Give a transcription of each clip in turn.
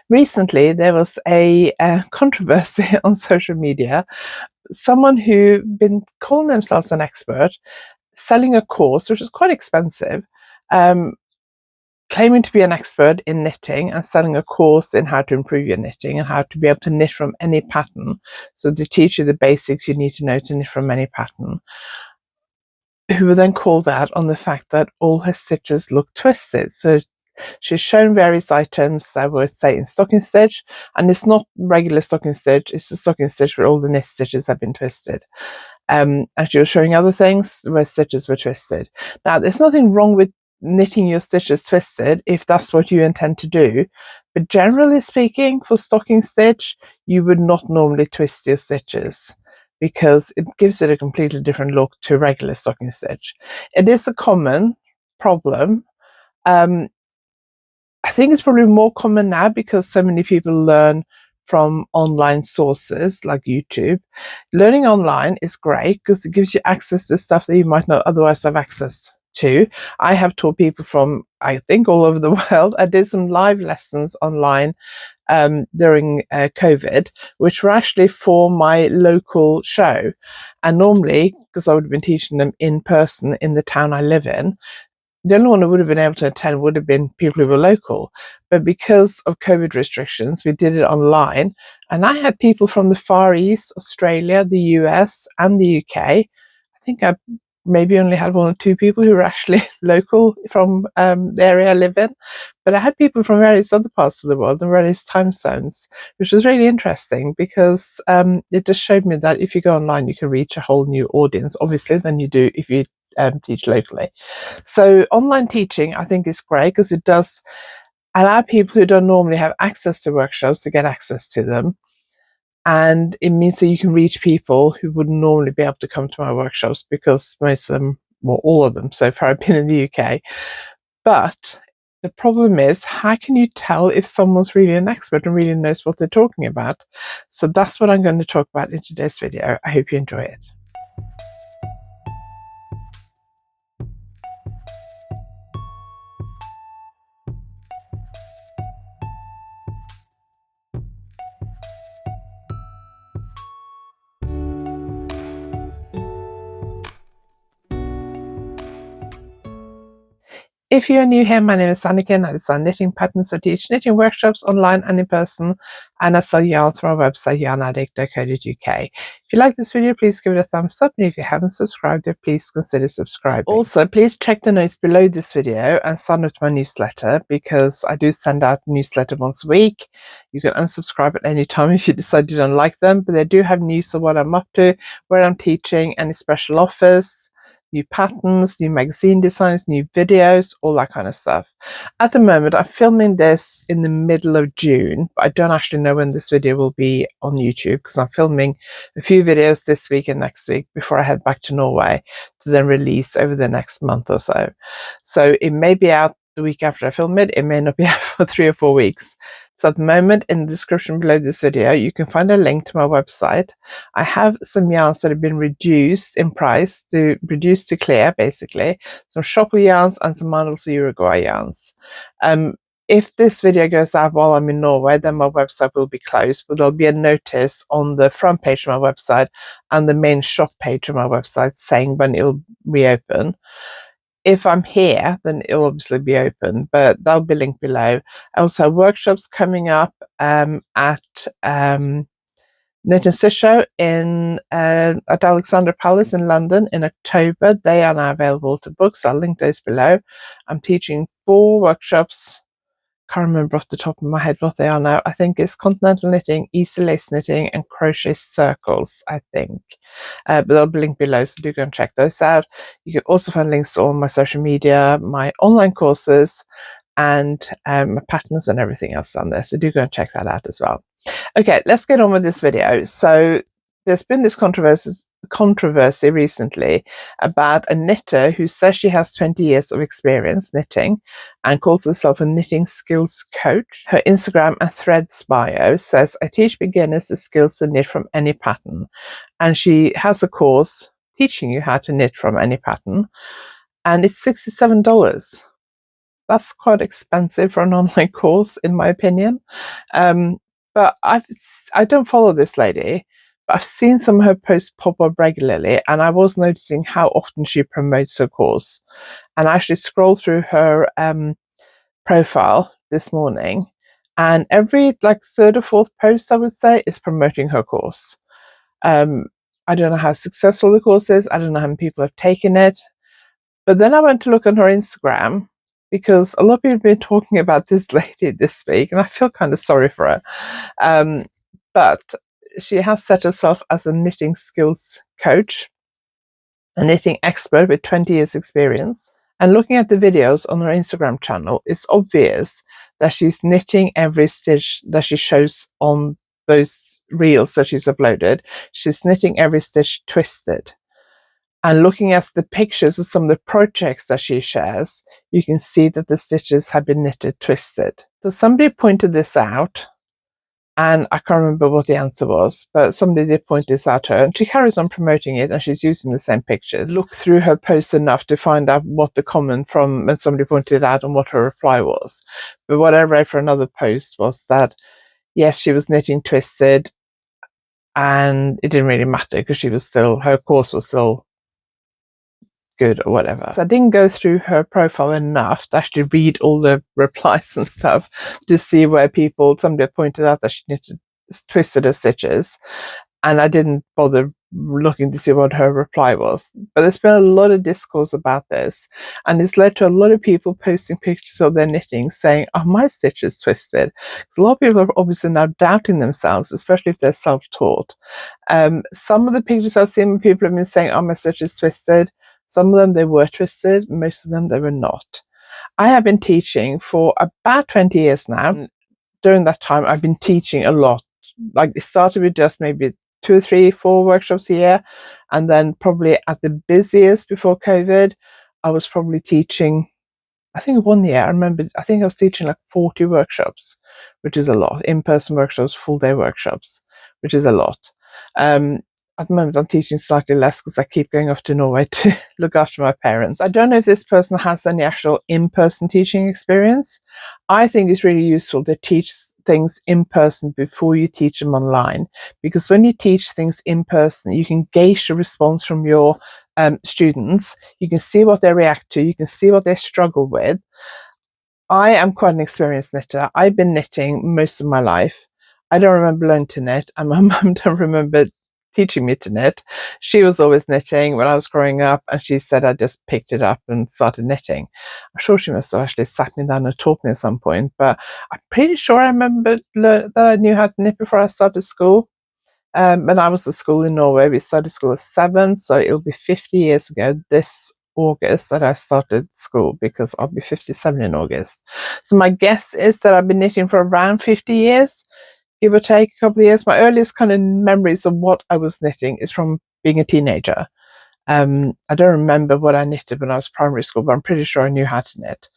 Recently, there was a controversy on social media. Someone who been calling themselves an expert, selling a course, which is quite expensive, um, claiming to be an expert in knitting and selling a course in how to improve your knitting and how to be able to knit from any pattern. So to teach you the basics you need to know to knit from any pattern. Who were then called out on the fact that all her stitches look twisted. So she's shown various items that were, say, in stocking stitch, and it's not regular stocking stitch, it's a stocking stitch where all the knit stitches have been twisted. And she was showing other things where stitches were twisted. Now, there's nothing wrong with knitting your stitches twisted if that's what you intend to do, but generally speaking, for stocking stitch, you would not normally twist your stitches because it gives it a completely different look to regular stocking stitch. It is a common problem. I think it's probably more common now because so many people learn from online sources like YouTube. Learning online is great because it gives you access to stuff that you might not otherwise have access to. I have taught people from, I think, all over the world. I did some live lessons online during COVID, which were actually for my local show. And normally, because I would have been teaching them in person in the town I live in, the only one who would have been able to attend would have been people who were local. But because of COVID restrictions, we did it online. And I had people from the Far East, Australia, the US, and the UK. I think I maybe only had one or two people who were actually local from the area I live in. But I had people from various other parts of the world and various time zones, which was really interesting because it just showed me that if you go online, you can reach a whole new audience, obviously, than you do if you teach locally. So online teaching, I think, is great because it does allow people who don't normally have access to workshops to get access to them. And it means that you can reach people who wouldn't normally be able to come to my workshops because most of them, well, all of them so far have been in the UK. But the problem is, how can you tell if someone's really an expert and really knows what they're talking about? So that's what I'm going to talk about in today's video. I hope you enjoy it. If you're new here, my name is Anniken. I design knitting patterns. I teach knitting workshops online and in person, and I sell yarn through our website, YarnAddict.co.uk. If you like this video, please give it a thumbs up, and if you haven't subscribed yet, please consider subscribing. Also, please check the notes below this video and sign up to my newsletter because I do send out a newsletter once a week. You can unsubscribe at any time if you decide you don't like them, but they do have news of what I'm up to, where I'm teaching, any special offers, new patterns, new magazine designs, new videos, all that kind of stuff. At the moment, I'm filming this in the middle of June, but I don't actually know when this video will be on YouTube because I'm filming a few videos this week and next week before I head back to Norway to then release over the next month or so. So it may be out the week after I film it. It may not be out for 3 or 4 weeks. So at the moment, in the description below this video, you can find a link to my website. I have some yarns that have been reduced in price, reduced to clear, basically. Some Shopper yarns and some Mandels Uruguay yarns. If this video goes out while I'm in Norway, then my website will be closed, but there'll be a notice on the front page of my website and the main shop page of my website saying when it'll reopen. If I'm here, then it'll obviously be open, but that'll be linked below. I also have workshops coming up at Knit and Stitch Show at Alexandra Palace in London in October. They are now available to book, so I'll link those below. I'm teaching 4 workshops. Can't remember off the top of my head what they are now. I think it's Continental Knitting, Easy Lace Knitting, and Crochet Circles, I think. But they'll be linked below, so do go and check those out. You can also find links to all my social media, my online courses, and my patterns and everything else on there. So do go and check that out as well. Okay, let's get on with this video. So there's been this controversy recently about a knitter who says she has 20 years of experience knitting and calls herself a knitting skills coach. Her Instagram and Threads bio says, I teach beginners the skills to knit from any pattern. And she has a course teaching you how to knit from any pattern. And it's $67. That's quite expensive for an online course, in my opinion. But I don't follow this lady, but I've seen some of her posts pop up regularly, and I was noticing how often she promotes her course. And I actually scrolled through her profile this morning, and every like third or fourth post, I would say, is promoting her course. I don't know how successful the course is. I don't know how many people have taken it. But then I went to look on her Instagram, because a lot of people have been talking about this lady this week, and I feel kind of sorry for her. But she has set herself as a knitting skills coach, a knitting expert with 20 years experience. And looking at the videos on her Instagram channel, it's obvious that she's knitting every stitch that she shows on those reels that she's uploaded. She's knitting every stitch twisted. And looking at the pictures of some of the projects that she shares, you can see that the stitches have been knitted twisted. So somebody pointed this out, and I can't remember what the answer was, but somebody did point this out to her, and she carries on promoting it, and she's using the same pictures. Look through her posts enough to find out what the comment from when somebody pointed it out and what her reply was. But what I read for another post was that, yes, she was knitting twisted, and it didn't really matter because her course was still good or whatever. So I didn't go through her profile enough to actually read all the replies and stuff to see where somebody pointed out that she knitted twisted her stitches, and I didn't bother looking to see what her reply was. But there's been a lot of discourse about this, and it's led to a lot of people posting pictures of their knitting saying, oh, my stitch is twisted. A lot of people are obviously now doubting themselves, especially if they're self-taught. Some of the pictures I've seen, people have been saying, oh, my stitch is twisted. Some of them, they were twisted. Most of them, they were not. I have been teaching for about 20 years now. During that time, I've been teaching a lot. Like, it started with just maybe 2, 3, 4 workshops a year. And then probably at the busiest before COVID, I was probably teaching, I think one year, I think I was teaching like 40 workshops, which is a lot. In-person workshops, full-day workshops, which is a lot. At the moment, I'm teaching slightly less because I keep going off to Norway to look after my parents. I don't know if this person has any actual in-person teaching experience. I think it's really useful to teach things in person before you teach them online, because when you teach things in person, you can gauge the response from your students. You can see what they react to. You can see what they struggle with. I am quite an experienced knitter. I've been knitting most of my life. I don't remember learning to knit, and my mum don't remember teaching me to knit. She was always knitting when I was growing up, and she said I just picked it up and started knitting. I'm sure she must have actually sat me down and taught me at some point, but I'm pretty sure I remember that I knew how to knit before I started school. When I was at school in Norway, we started school at 7, so it'll be 50 years ago this August that I started school, because I'll be 57 in August. So my guess is that I've been knitting for around 50 years, give or take a couple of years. My earliest kind of memories of what I was knitting is from being a teenager. I don't remember what I knitted when I was primary school, but I'm pretty sure I knew how to knit.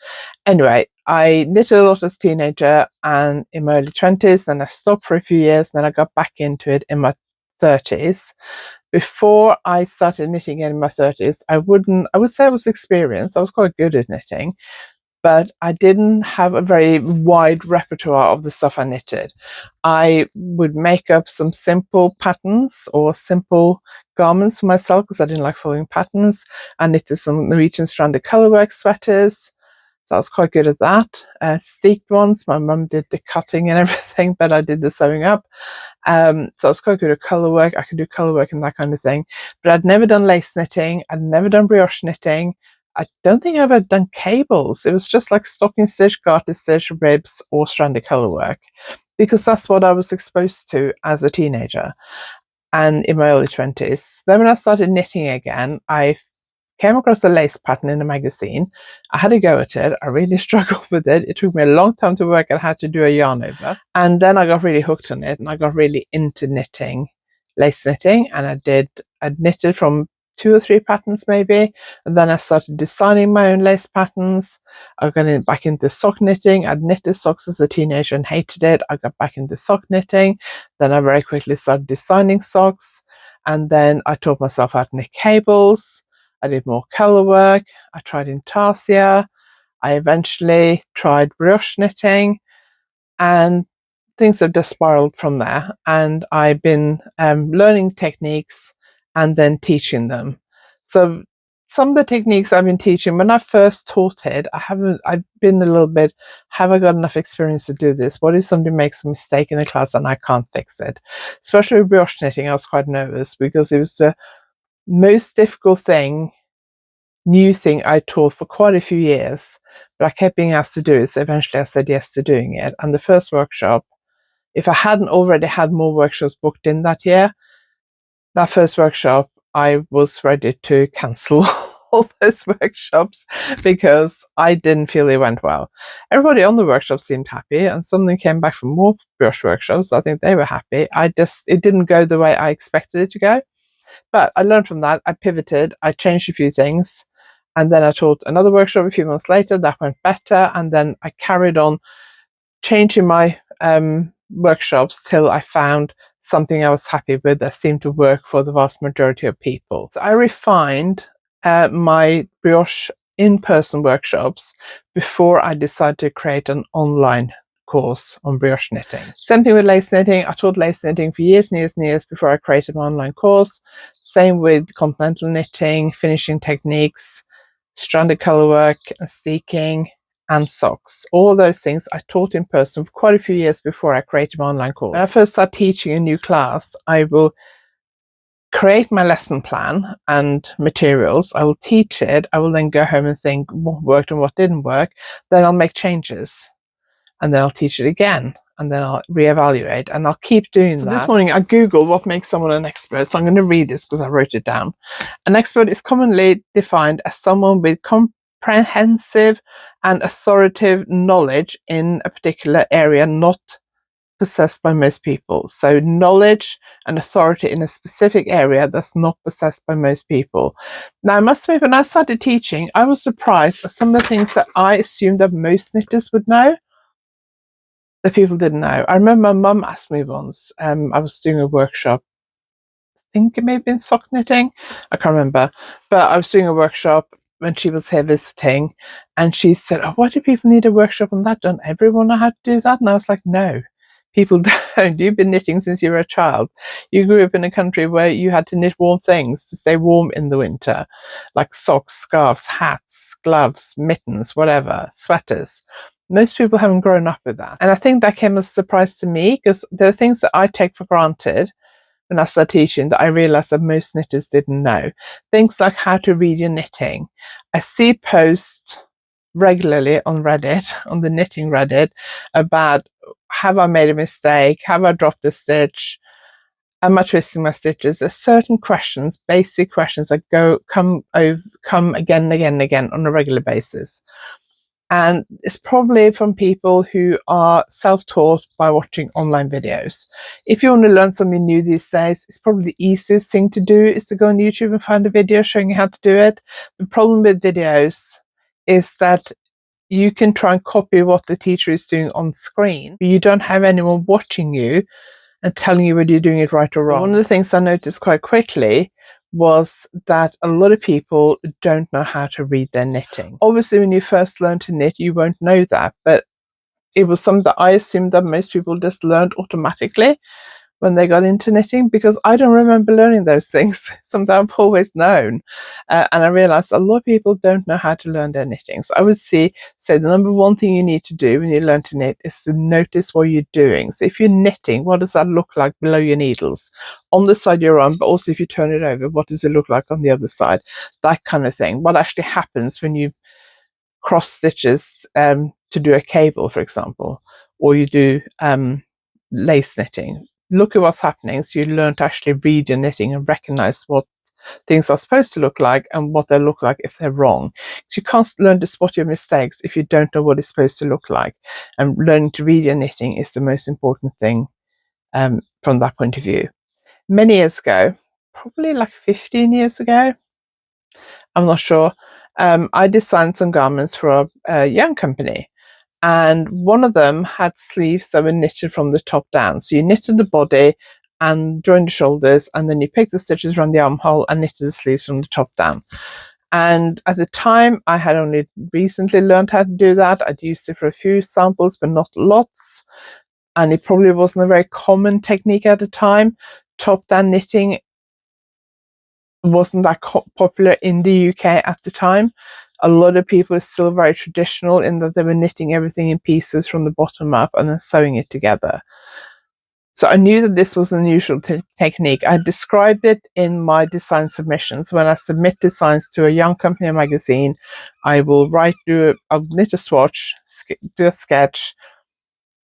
Anyway, I knitted a lot as a teenager and in my early 20s, then I stopped for a few years, and then I got back into it in my 30s. Before I started knitting again in my 30s, I would say I was experienced. I was quite good at knitting, but I didn't have a very wide repertoire of the stuff I knitted. I would make up some simple patterns or simple garments for myself because I didn't like following patterns. I knitted some Norwegian stranded colorwork sweaters, so I was quite good at that. Steeked ones, my mum did the cutting and everything, but I did the sewing up. So I was quite good at colorwork. I could do colorwork and that kind of thing, but I'd never done lace knitting. I'd never done brioche knitting. I don't think I've ever done cables. It was just like stocking stitch, garter stitch, ribs, or stranded colorwork, because that's what I was exposed to as a teenager and in my early 20s. Then when I started knitting again, I came across a lace pattern in a magazine. I had a go at it. I really struggled with it. It took me a long time to work out how to do a yarn over. And then I got really hooked on it, and I got really into knitting, lace knitting, and I knitted from 2 or 3 patterns maybe, and then I started designing my own lace patterns. I got back into sock knitting. I'd knitted socks as a teenager and hated it. I got back into sock knitting. Then I very quickly started designing socks, and then I taught myself how to knit cables. I did more color work. I tried intarsia. I eventually tried brioche knitting, and things have just spiraled from there. And I've been learning techniques and then teaching them. So some of the techniques I've been teaching, when I first taught it, I've been a little bit, have I got enough experience to do this? What if somebody makes a mistake in the class and I can't fix it? Especially with brioche knitting, I was quite nervous because it was the most difficult new thing I taught for quite a few years, but I kept being asked to do it. So eventually I said yes to doing it. And the first workshop, if I hadn't already had more workshops booked in that year, that first workshop, I was ready to cancel all those workshops because I didn't feel it went well. Everybody on the workshop seemed happy, and some of them came back from more brioche workshops. I think they were happy. It didn't go the way I expected it to go. But I learned from that. I pivoted. I changed a few things. And then I taught another workshop a few months later. That went better. And then I carried on changing my workshops till I found something I was happy with that seemed to work for the vast majority of people. So I refined my brioche in-person workshops before I decided to create an online course on brioche knitting. Same thing with lace knitting. I taught lace knitting for years and years and years before I created my online course. Same with continental knitting, finishing techniques, stranded colorwork, steeking, and socks. All those things I taught in person for quite a few years before I created my online course. When I first start teaching a new class, I will create my lesson plan and materials. I will teach it. I will then go home and think what worked and what didn't work. Then I'll make changes. And then I'll teach it again, and then I'll reevaluate, and I'll keep doing that. This morning I googled what makes someone an expert, so I'm going to read this because I wrote it down. An expert is commonly defined as someone with comprehensive and authoritative knowledge in a particular area not possessed by most people. So knowledge and authority in a specific area that's not possessed by most people. Now, I must admit, when I started teaching, I was surprised at some of the things that I assumed that most knitters would know that people didn't know. I remember my mum asked me once, I was doing a workshop, I think it may have been sock knitting, I can't remember, but I was doing a workshop when she was here visiting, and she said, oh, why do people need a workshop on that? Don't everyone know how to do that? And I was like, no, people don't. You've been knitting since you were a child. You grew up in a country where you had to knit warm things to stay warm in the winter, like socks, scarves, hats, gloves, mittens, whatever, sweaters. Most people haven't grown up with that. And I think that came as a surprise to me because there are things that I take for granted when I started teaching that I realized that most knitters didn't know. Things like how to read your knitting. I see posts regularly on Reddit, on the knitting Reddit, about have I made a mistake? Have I dropped a stitch? Am I twisting my stitches? There's certain questions, basic questions that come again and again and again on a regular basis. And it's probably from people who are self-taught by watching online videos. If you want to learn something new these days, it's probably the easiest thing to do is to go on YouTube and find a video showing you how to do it. The problem with videos is that you can try and copy what the teacher is doing on screen, but you don't have anyone watching you and telling you whether you're doing it right or wrong. One of the things I noticed quite quickly was that a lot of people don't know how to read their knitting. Obviously, when you first learn to knit, you won't know that, but it was something that I assumed that most people just learned automatically when they got into knitting, because I don't remember learning those things, something I've always known. And I realized a lot of people don't know how to learn their knitting. So I would say the number one thing you need to do when you learn to knit is to notice what you're doing. So if you're knitting, what does that look like below your needles? On the side you're on, but also if you turn it over, what does it look like on the other side? That kind of thing. What actually happens when you cross stitches to do a cable, for example, or you do lace knitting. Look at what's happening so you learn to actually read your knitting and recognize what things are supposed to look like and what they look like if they're wrong. So you can't learn to spot your mistakes if you don't know what it's supposed to look like. And learning to read your knitting is the most important thing from that point of view. Many years ago, probably like 15 years ago, I'm not sure, I designed some garments for a yarn company. And one of them had sleeves that were knitted from the top down. So you knitted the body and joined the shoulders, and then you picked the stitches around the armhole and knitted the sleeves from the top down. And at the time, I had only recently learned how to do that. I'd used it for a few samples, but not lots. And it probably wasn't a very common technique at the time. Top-down knitting wasn't that popular in the UK at the time. A lot of people are still very traditional in that they were knitting everything in pieces from the bottom up and then sewing it together. So I knew that this was an unusual technique. I described it in my design submissions. When I submit designs to a young company or magazine, I will I'll knit a swatch, do a sketch,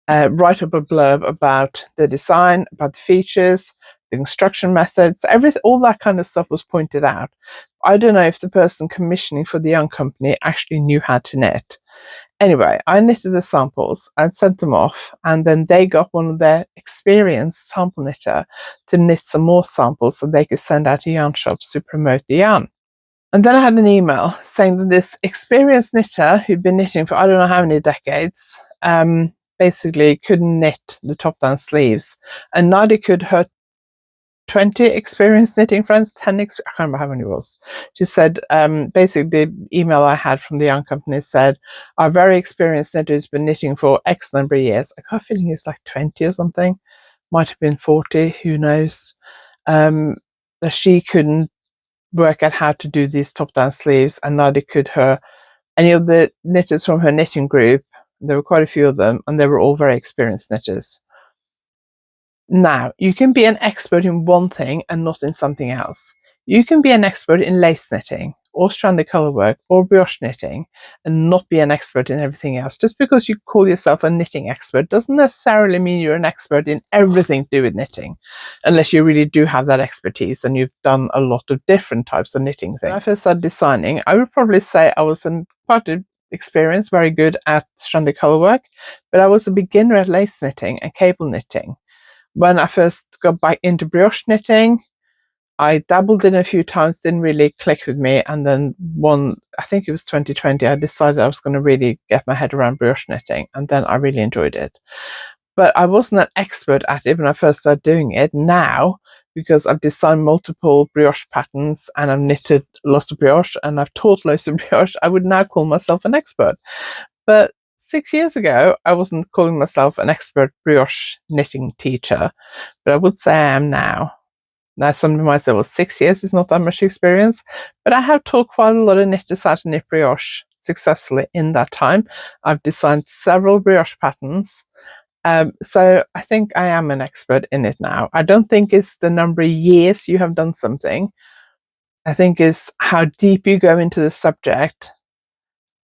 write up a blurb about the design, about the features, the construction methods, all that kind of stuff was pointed out. I don't know if the person commissioning for the young company actually knew how to knit. Anyway, I knitted the samples and sent them off, and then they got one of their experienced sample knitter to knit some more samples so they could send out to yarn shops to promote the yarn. And then I had an email saying that this experienced knitter who'd been knitting for I don't know how many decades basically couldn't knit the top-down sleeves, and neither could her 20 experienced knitting friends, 10, I can't remember how many it was. She said, basically the email I had from the yarn company said, our very experienced knitter has been knitting for X number of years. I got a feeling it was like 20 or something. Might have been 40, who knows. That she couldn't work out how to do these top-down sleeves, and neither could any of the knitters from her knitting group. There were quite a few of them, and they were all very experienced knitters. Now, you can be an expert in one thing and not in something else. You can be an expert in lace knitting or stranded colourwork or brioche knitting and not be an expert in everything else. Just because you call yourself a knitting expert doesn't necessarily mean you're an expert in everything to do with knitting, unless you really do have that expertise and you've done a lot of different types of knitting things. When I first started designing, I would probably say I was quite experienced, very good at stranded colourwork, but I was a beginner at lace knitting and cable knitting. When I first got back into brioche knitting, I dabbled in a few times, didn't really click with me, and then I think it was 2020, I decided I was going to really get my head around brioche knitting, and then I really enjoyed it. But I wasn't an expert at it when I first started doing it. Now, because I've designed multiple brioche patterns and I've knitted lots of brioche and I've taught lots of brioche, I would now call myself an expert. But 6 years ago, I wasn't calling myself an expert brioche knitting teacher, but I would say I am now. Now, somebody might say, well, 6 years is not that much experience, but I have taught quite a lot of knitters how to knit brioche successfully in that time. I've designed several brioche patterns. So I think I am an expert in it now. I don't think it's the number of years you have done something. I think it's how deep you go into the subject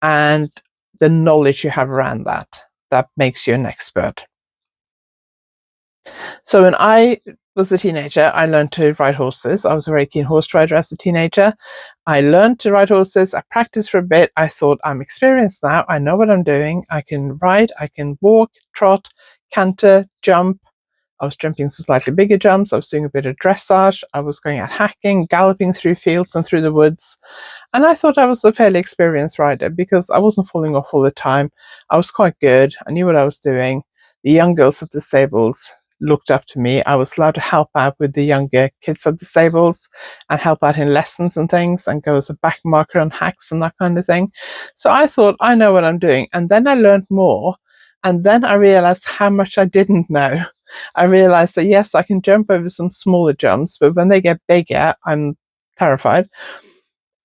and the knowledge you have around that makes you an expert. So when I was a teenager, I learned to ride horses. I was a very keen horse rider as a teenager. I learned to ride horses. I practiced for a bit. I thought, I'm experienced now. I know what I'm doing. I can ride, I can walk, trot, canter, jump. I was jumping some slightly bigger jumps. I was doing a bit of dressage. I was going out hacking, galloping through fields and through the woods. And I thought I was a fairly experienced rider because I wasn't falling off all the time. I was quite good. I knew what I was doing. The young girls at the stables looked up to me. I was allowed to help out with the younger kids at the stables and help out in lessons and things and go as a back marker on hacks and that kind of thing. So I thought, I know what I'm doing. And then I learned more. And then I realized how much I didn't know. I realized that, yes, I can jump over some smaller jumps, but when they get bigger, I'm terrified.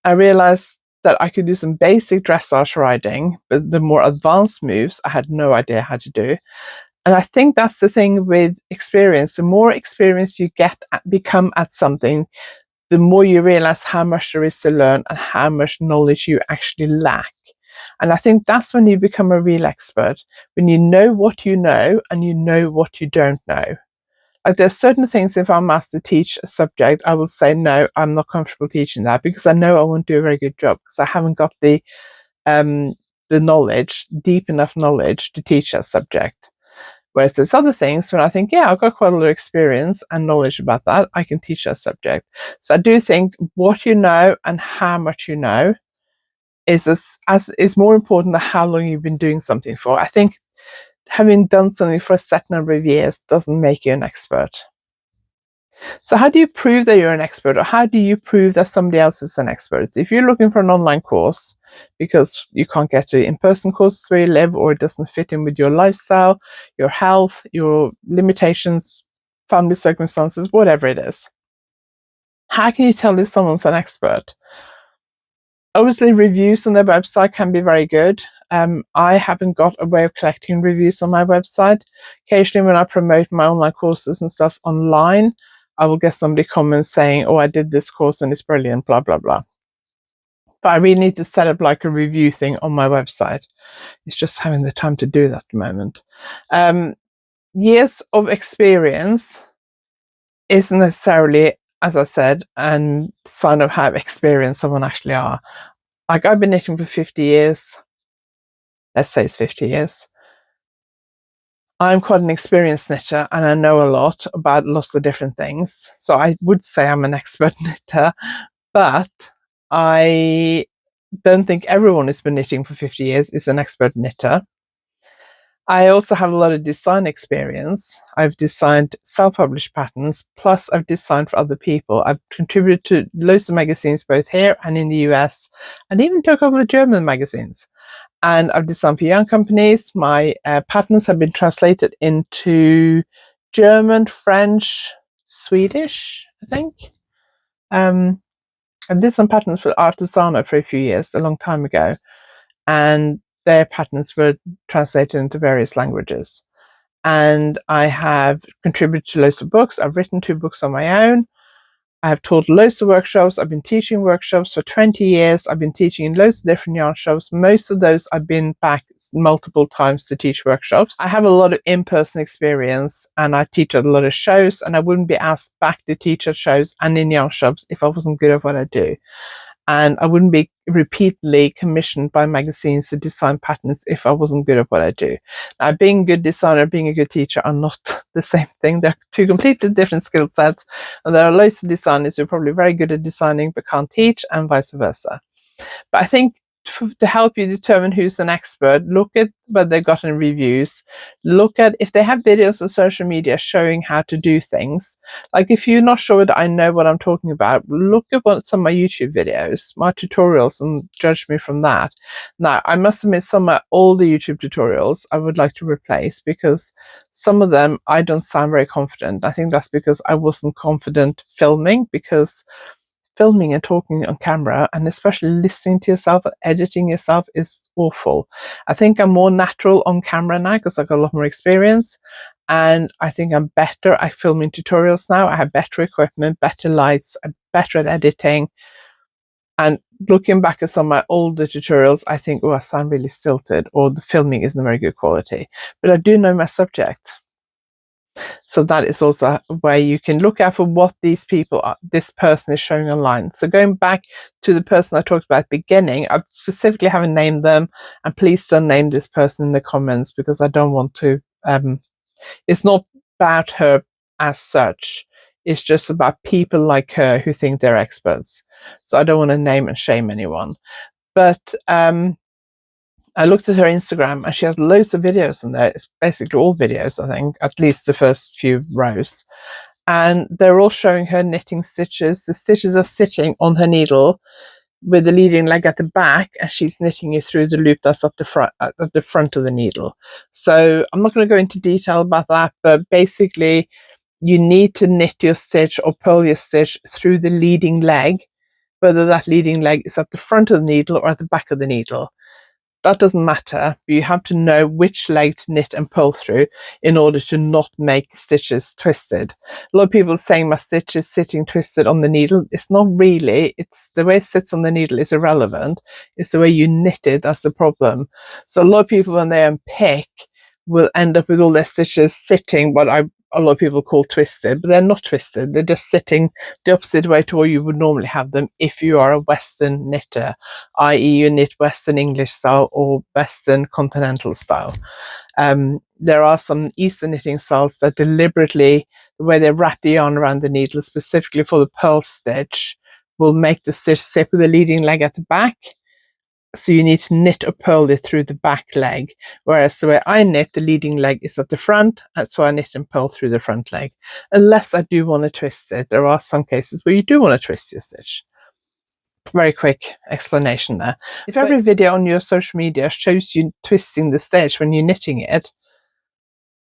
I realized that I could do some basic dressage riding, but the more advanced moves, I had no idea how to do. And I think that's the thing with experience. The more experience you become at something, the more you realize how much there is to learn and how much knowledge you actually lack. And I think that's when you become a real expert, when you know what you know and you know what you don't know. Like there's certain things, if I'm asked to teach a subject, I will say, no, I'm not comfortable teaching that because I know I won't do a very good job because I haven't got the knowledge, deep enough knowledge to teach that subject. Whereas there's other things when I think, yeah, I've got quite a lot of experience and knowledge about that, I can teach that subject. So I do think what you know and how much you know is more important than how long you've been doing something for. I think having done something for a set number of years doesn't make you an expert. So how do you prove that you're an expert, or how do you prove that somebody else is an expert? If you're looking for an online course because you can't get to in-person courses where you live, or it doesn't fit in with your lifestyle, your health, your limitations, family circumstances, whatever it is, how can you tell if someone's an expert? Obviously, reviews on their website can be very good. I haven't got a way of collecting reviews on my website. Occasionally, when I promote my online courses and stuff online, I will get somebody comments saying, "Oh, I did this course and it's brilliant, blah, blah, blah." But I really need to set up like a review thing on my website. It's just having the time to do that at the moment. Years of experience isn't necessarily, as I said, a sign of how experienced someone actually are. Like, I've been knitting for 50 years. Let's say it's 50 years. I'm quite an experienced knitter and I know a lot about lots of different things. So I would say I'm an expert knitter, but I don't think everyone who's been knitting for 50 years is an expert knitter. I also have a lot of design experience. I've designed self-published patterns, plus I've designed for other people. I've contributed to loads of magazines both here and in the US, and even to a couple of German magazines. And I've designed for yarn companies. My patterns have been translated into German, French, Swedish, I think. I did some patterns for Artisana for a few years, a long time ago, and their patterns were translated into various languages. And I have contributed to loads of books. I've written 2 books on my own. I have taught loads of workshops. I've been teaching workshops for 20 years. I've been teaching in loads of different yarn shops. Most of those I've been back multiple times to teach workshops. I have a lot of in-person experience and I teach at a lot of shows, and I wouldn't be asked back to teach at shows and in yarn shops if I wasn't good at what I do. And I wouldn't be repeatedly commissioned by magazines to design patterns if I wasn't good at what I do. Now, being a good designer, being a good teacher are not the same thing. They're 2 completely different skill sets. And there are loads of designers who are probably very good at designing but can't teach, and vice versa. But I think to help you determine who's an expert, look at what they've gotten reviews. Look at if they have videos on social media showing how to do things. Like, if you're not sure that I know what I'm talking about, look at some of my YouTube videos, my tutorials, and judge me from that. Now, I must admit, some of my older YouTube tutorials I would like to replace, because some of them I don't sound very confident. I think that's because I wasn't confident filming, because filming and talking on camera, and especially listening to yourself and editing yourself, is awful. I think I'm more natural on camera now because I've got a lot more experience, and I think I'm better at filming tutorials now. I have better equipment, better lights, I'm better at editing. And looking back at some of my older tutorials, I think, oh, I sound really stilted, or the filming isn't very good quality. But I do know my subject. So that is also where you can look out for what these people are, this person is showing online. So going back to the person I talked about at the beginning, I specifically haven't named them, and please don't name this person in the comments, because I don't want to. It's not about her as such. It's just about people like her who think they're experts. So I don't want to name and shame anyone. But I looked at her Instagram and she has loads of videos in there. It's basically all videos, I think, at least the first few rows. And they're all showing her knitting stitches. The stitches are sitting on her needle with the leading leg at the back, and she's knitting it through the loop that's at the front of the needle. So I'm not going to go into detail about that, but basically you need to knit your stitch or purl your stitch through the leading leg, whether that leading leg is at the front of the needle or at the back of the needle. That doesn't matter, but you have to know which leg to knit and pull through in order to not make stitches twisted. A lot of people are saying my stitch is sitting twisted on the needle. It's not really. It's the way it sits on the needle is irrelevant. It's the way you knit it that's the problem. So a lot of people, when they unpick, will end up with all their stitches sitting what a lot of people call twisted, but they're not twisted. They're just sitting the opposite way to where you would normally have them if you are a Western knitter, i.e. you knit Western English style or Western continental style. There are some Eastern knitting styles that deliberately, the way they wrap the yarn around the needle specifically for the purl stitch, will make the stitch sit with the leading leg at the back. So you need to knit or purl it through the back leg, whereas the way I knit, the leading leg is at the front, and so I knit and purl through the front leg, unless I do want to twist it. There are some cases where you do want to twist your stitch. Very quick explanation there. If every video on your social media shows you twisting the stitch when you're knitting it,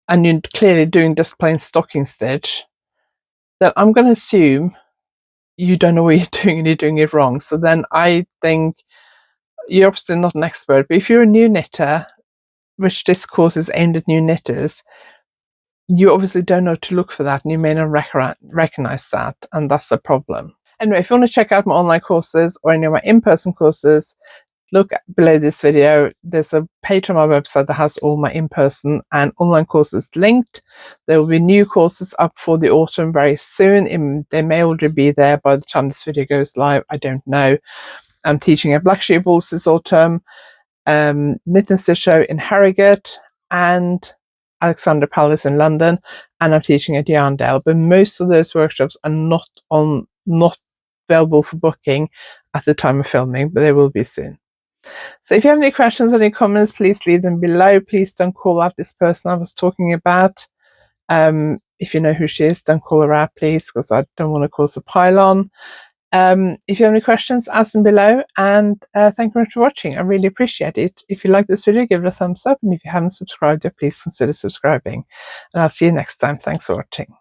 and you're clearly doing just plain stocking stitch, then I'm going to assume you don't know what you're doing and you're doing it wrong. So then I think you're obviously not an expert, but if you're a new knitter, which this course is aimed at new knitters, you obviously don't know to look for that, and you may not recognize that, and that's a problem. Anyway, if you want to check out my online courses or any of my in-person courses, look below this video. There's a page on my website that has all my in-person and online courses linked. There will be new courses up for the autumn very soon. They may already be there by the time this video goes live. I don't know. I'm teaching at Black Sheep Balls this autumn, Knit and Stitch Show in Harrogate, and Alexandra Palace in London, and I'm teaching at Yarndale. But most of those workshops are not available for booking at the time of filming, but they will be soon. So if you have any questions or any comments, please leave them below. Please don't call out this person I was talking about. If you know who she is, don't call her out, please, because I don't want to cause a pile-on. If you have any questions, ask them below, and thank you very much for watching. I really appreciate it. If you like this video, give it a thumbs up, and if you haven't subscribed yet, please consider subscribing, and I'll see you next time. Thanks for watching.